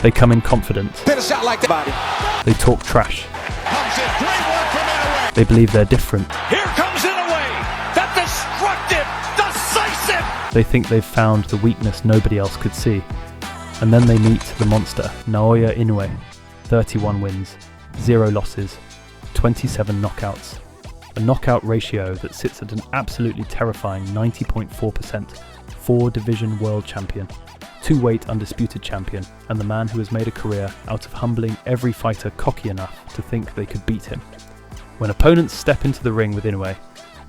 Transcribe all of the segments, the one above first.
They come in confident. They talk trash. They believe they're different. Here comes Inoue, that destructive, decisive. They think they've found the weakness nobody else could see. And then they meet the monster, Naoya Inoue. 31 wins, 0 losses, 27 knockouts. A knockout ratio that sits at an absolutely terrifying 90.4%. 4-division world champion, 2-weight undisputed champion, and the man who has made a career out of humbling every fighter cocky enough to think they could beat him. When opponents step into the ring with Inoue,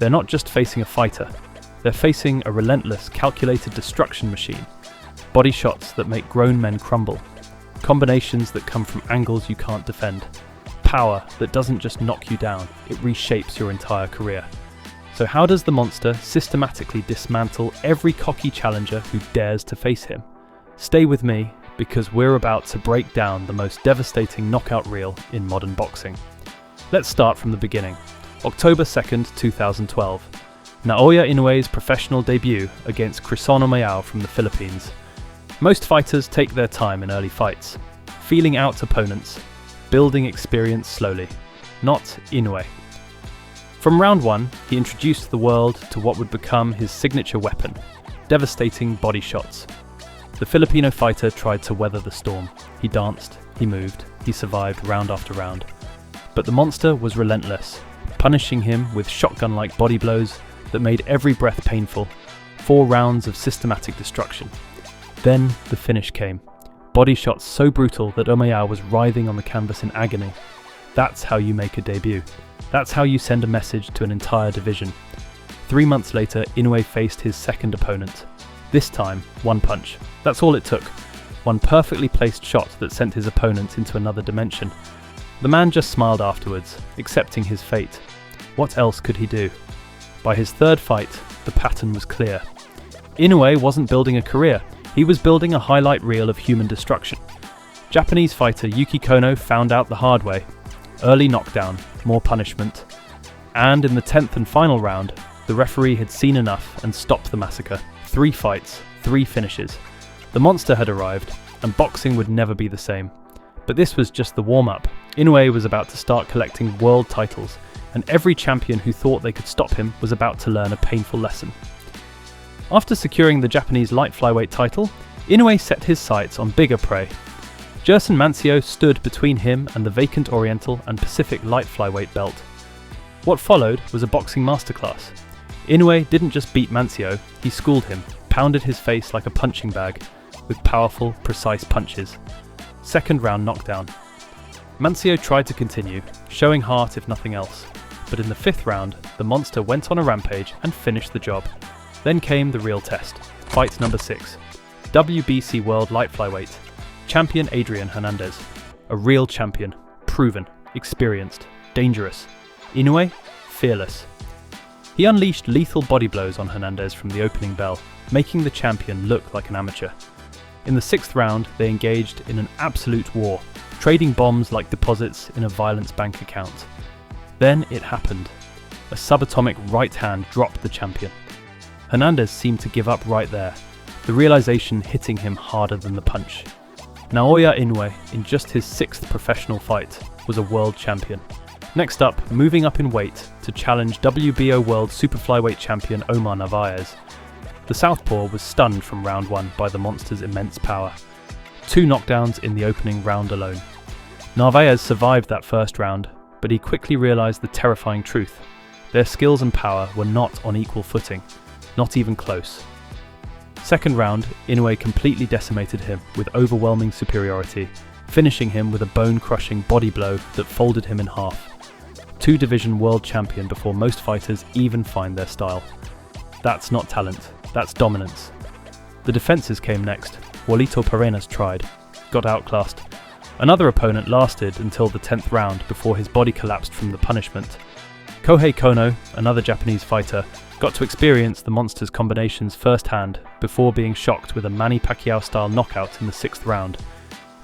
they're not just facing a fighter, they're facing a relentless, calculated destruction machine. Body shots that make grown men crumble. Combinations that come from angles you can't defend. Power that doesn't just knock you down, it reshapes your entire career. So how does the monster systematically dismantle every cocky challenger who dares to face him? Stay with me, because we're about to break down the most devastating knockout reel in modern boxing. Let's start from the beginning. October 2nd, 2012. Naoya Inoue's professional debut against Inoue from the Philippines. Most fighters take their time in early fights, feeling out opponents, building experience slowly. Not Inoue. From round 1, he introduced the world to what would become his signature weapon, devastating body shots. The Filipino fighter tried to weather the storm. He danced, he moved, he survived round after round. But the monster was relentless, punishing him with shotgun-like body blows that made every breath painful. 4 rounds of systematic destruction. Then the finish came. Body shots so brutal that Naoya was writhing on the canvas in agony. That's how you make a debut. That's how you send a message to an entire division. 3 months later, Inoue faced his second opponent. This time, 1 punch. That's all it took. 1 perfectly placed shot that sent his opponent into another dimension. The man just smiled afterwards, accepting his fate. What else could he do? By his 3rd fight, the pattern was clear. Inoue wasn't building a career, he was building a highlight reel of human destruction. Japanese fighter Yuki Kono found out the hard way. Early knockdown, more punishment. And in the 10th and final round, the referee had seen enough and stopped the massacre. 3 fights, 3 finishes. The monster had arrived, and boxing would never be the same. But this was just the warm-up. Inoue was about to start collecting world titles, and every champion who thought they could stop him was about to learn a painful lesson. After securing the Japanese light flyweight title, Inoue set his sights on bigger prey. Gerson Mancio stood between him and the vacant Oriental and Pacific light flyweight belt. What followed was a boxing masterclass. Inoue didn't just beat Mancio, he schooled him, pounded his face like a punching bag, with powerful, precise punches. 2nd round knockdown. Mancio tried to continue, showing heart if nothing else, but in the 5th round, the monster went on a rampage and finished the job. Then came the real test. Fight number 6. WBC World Light Flyweight. Champion Adrian Hernandez. A real champion. Proven. Experienced. Dangerous. Inoue? Fearless. He unleashed lethal body blows on Hernandez from the opening bell, making the champion look like an amateur. In the 6th round, they engaged in an absolute war, trading bombs like deposits in a violence bank account. Then it happened. A subatomic right hand dropped the champion. Hernandez seemed to give up right there, the realization hitting him harder than the punch. Naoya Inoue, in just his 6th professional fight, was a world champion. Next up, moving up in weight to challenge WBO World Superflyweight champion Omar Narvaez. The southpaw was stunned from round 1 by the monster's immense power. 2 knockdowns in the opening round alone. Narvaez survived that first round, but he quickly realized the terrifying truth. Their skills and power were not on equal footing. Not even close. 2nd round, Inoue completely decimated him with overwhelming superiority, finishing him with a bone-crushing body blow that folded him in half. 2-division world champion before most fighters even find their style. That's not talent, that's dominance. The defences came next. Juanito Parenas tried, got outclassed. Another opponent lasted until the 10th round before his body collapsed from the punishment. Kohei Kono, another Japanese fighter, got to experience the monster's combinations firsthand before being shocked with a Manny Pacquiao-style knockout in the 6th round.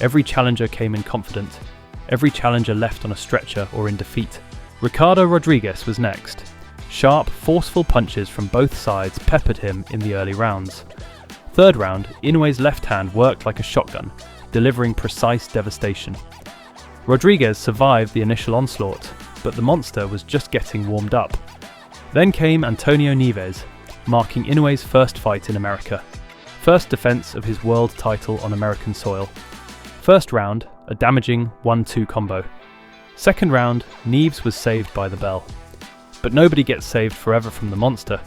Every challenger came in confident. Every challenger left on a stretcher or in defeat. Ricardo Rodriguez was next. Sharp, forceful punches from both sides peppered him in the early rounds. 3rd round, Inoue's left hand worked like a shotgun, delivering precise devastation. Rodriguez survived the initial onslaught, but the monster was just getting warmed up. Then came Antonio Nieves, marking Inoue's first fight in America. First defense of his world title on American soil. First round, a damaging 1-2 combo. Second round, Nieves was saved by the bell. But nobody gets saved forever from the monster.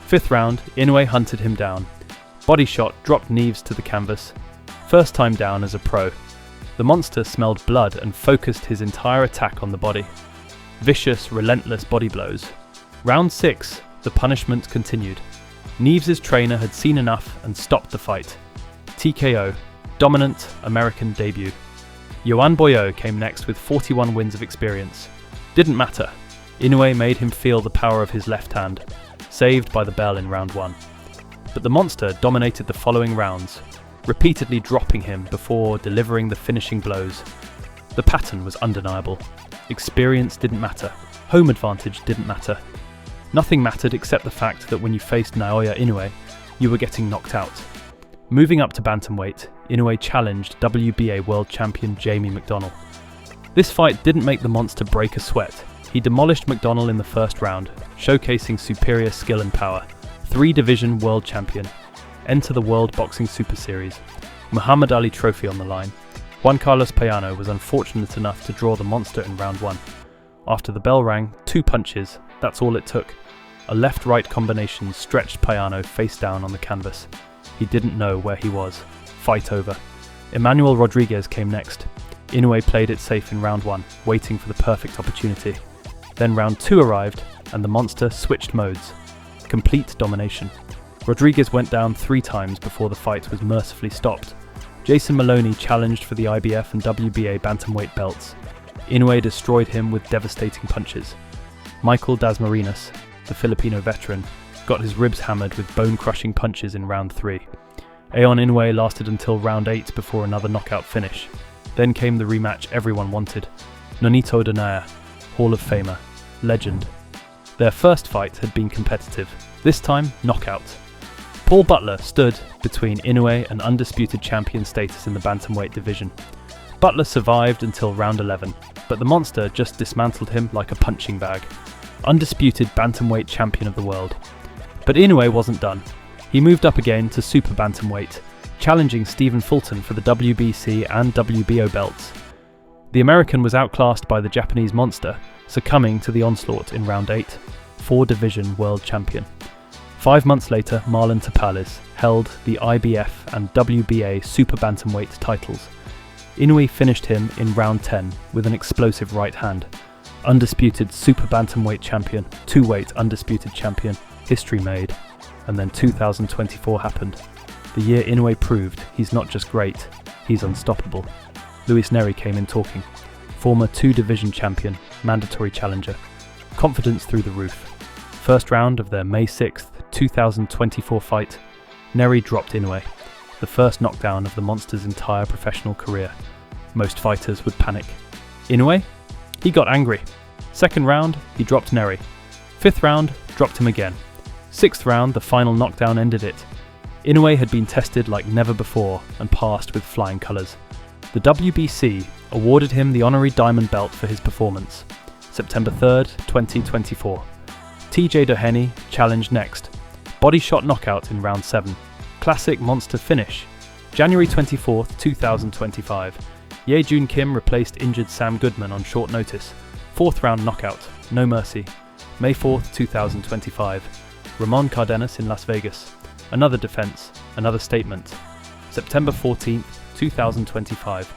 Fifth round, Inoue hunted him down. Body shot dropped Nieves to the canvas. First time down as a pro. The monster smelled blood and focused his entire attack on the body. Vicious, relentless body blows. Round 6, the punishment continued. Nieves' trainer had seen enough and stopped the fight. TKO, dominant American debut. Yoan Boyo came next with 41 wins of experience. Didn't matter. Inoue made him feel the power of his left hand, saved by the bell in round 1. But the monster dominated the following rounds, repeatedly dropping him before delivering the finishing blows. The pattern was undeniable. Experience didn't matter. Home advantage didn't matter. Nothing mattered except the fact that when you faced Naoya Inoue, you were getting knocked out. Moving up to bantamweight, Inoue challenged WBA world champion Jamie McDonnell. This fight didn't make the monster break a sweat. He demolished McDonnell in the first round, showcasing superior skill and power. 3-division world champion. Enter the World Boxing Super Series. Muhammad Ali trophy on the line. Juan Carlos Payano was unfortunate enough to draw the monster in round 1. After the bell rang, 2 punches, that's all it took. A left-right combination stretched Payano face down on the canvas. He didn't know where he was. Fight over. Emmanuel Rodriguez came next. Inoue played it safe in round 1, waiting for the perfect opportunity. Then round 2 arrived, and the monster switched modes. Complete domination. Rodriguez went down 3 times before the fight was mercifully stopped. Jason Maloney challenged for the IBF and WBA bantamweight belts. Inoue destroyed him with devastating punches. Michael Dasmariñas, the Filipino veteran, got his ribs hammered with bone-crushing punches in round 3. Aeon Inoue lasted until round 8 before another knockout finish. Then came the rematch everyone wanted. Nonito Donaire, Hall of Famer, legend. Their first fight had been competitive, this time knockout. Paul Butler stood between Inoue and undisputed champion status in the bantamweight division. Butler survived until round 11, but the monster just dismantled him like a punching bag. Undisputed bantamweight champion of the world. But Inoue wasn't done. He moved up again to super bantamweight, challenging Stephen Fulton for the WBC and WBO belts. The American was outclassed by the Japanese monster, succumbing to the onslaught in round 8, 4-division world champion. 5 months later, Marlon Tapales held the IBF and WBA super bantamweight titles. Inoue finished him in round 10 with an explosive right hand. Undisputed super bantamweight champion, 2-weight undisputed champion, history made. And then 2024 happened. The year Inoue proved he's not just great, he's unstoppable. Luis Neri came in talking. Former 2-division champion, mandatory challenger. Confidence through the roof. First round of their May 6th, 2024 fight, Neri dropped Inoue, the first knockdown of the monster's entire professional career. Most fighters would panic. Inoue? He got angry. Second round, he dropped Neri. 5th round, dropped him again. 6th round, the final knockdown ended it. Inoue had been tested like never before and passed with flying colours. The WBC awarded him the honorary diamond belt for his performance. September 3rd, 2024. TJ Doheny challenged next. Body shot knockout in round 7. Classic monster finish. January 24th, 2025. Ye Jun Kim replaced injured Sam Goodman on short notice. 4th round knockout, no mercy. May 4th, 2025. Ramon Cardenas in Las Vegas. Another defense, another statement. September 14th, 2025.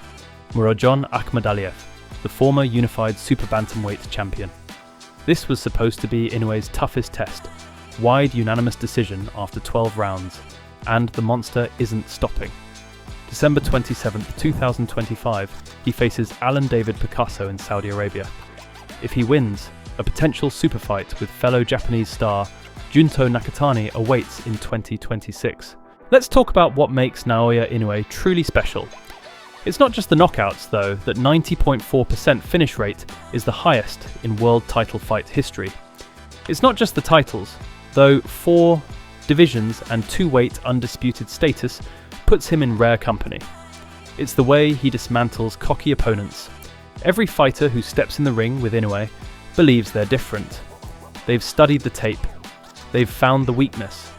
Murodjon Akhmadaliev, the former unified super bantamweight champion. This was supposed to be Inoue's toughest test. Wide unanimous decision after 12 rounds. And the monster isn't stopping. December 27th, 2025, he faces Alan David Picasso in Saudi Arabia. If he wins, a potential super fight with fellow Japanese star Junto Nakatani awaits in 2026. Let's talk about what makes Naoya Inoue truly special. It's not just the knockouts, though, that 90.4% finish rate is the highest in world title fight history. It's not just the titles, though 4 divisions and 2-weight undisputed status puts him in rare company. It's the way he dismantles cocky opponents. Every fighter who steps in the ring with Inoue believes they're different. They've studied the tape. They've found the weakness.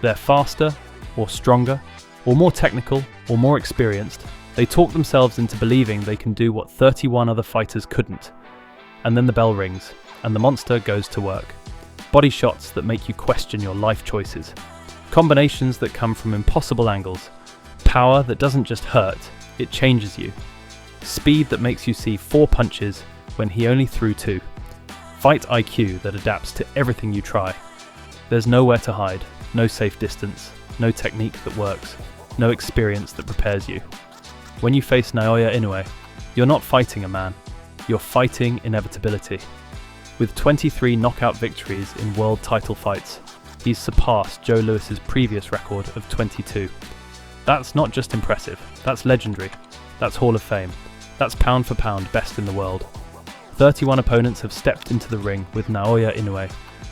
They're faster, or stronger, or more technical, or more experienced. They talk themselves into believing they can do what 31 other fighters couldn't. And then the bell rings, and the monster goes to work. Body shots that make you question your life choices. Combinations that come from impossible angles. Power that doesn't just hurt, it changes you. Speed that makes you see 4 punches when he only threw 2. Fight IQ that adapts to everything you try. There's nowhere to hide, no safe distance, no technique that works, no experience that prepares you. When you face Naoya Inoue, you're not fighting a man, you're fighting inevitability. With 23 knockout victories in world title fights, he's surpassed Joe Louis's previous record of 22. That's not just impressive, that's legendary, that's Hall of Fame, that's pound for pound best in the world. 31 opponents have stepped into the ring with Naoya Inoue.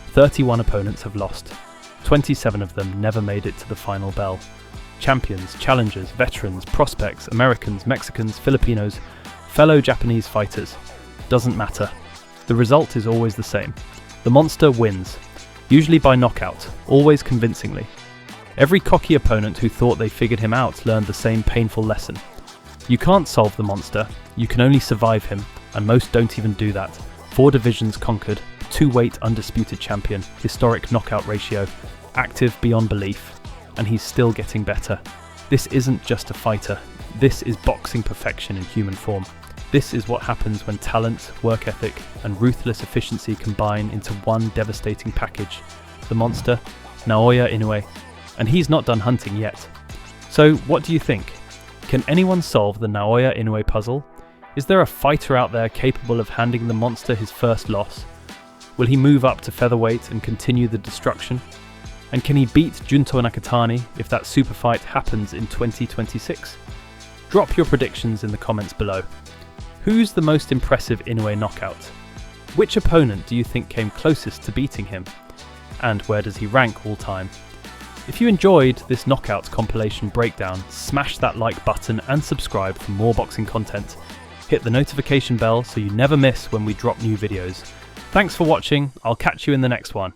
31 opponents have lost. 27 of them never made it to the final bell. Champions, challengers, veterans, prospects, Americans, Mexicans, Filipinos, fellow Japanese fighters. Doesn't matter. The result is always the same. The monster wins, usually by knockout, always convincingly. Every cocky opponent who thought they figured him out learned the same painful lesson. You can't solve the monster, you can only survive him, and most don't even do that. 4 divisions conquered, 2-weight undisputed champion, historic knockout ratio, active beyond belief, and he's still getting better. This isn't just a fighter, this is boxing perfection in human form. This is what happens when talent, work ethic, and ruthless efficiency combine into one devastating package. The monster, Naoya Inoue, and he's not done hunting yet. So what do you think? Can anyone solve the Naoya Inoue puzzle? Is there a fighter out there capable of handing the monster his first loss? Will he move up to featherweight and continue the destruction? And can he beat Junto Nakatani if that super fight happens in 2026? Drop your predictions in the comments below. Who's the most impressive Inoue knockout? Which opponent do you think came closest to beating him? And where does he rank all time? If you enjoyed this knockout compilation breakdown, smash that like button and subscribe for more boxing content. Hit the notification bell so you never miss when we drop new videos. Thanks for watching, I'll catch you in the next one.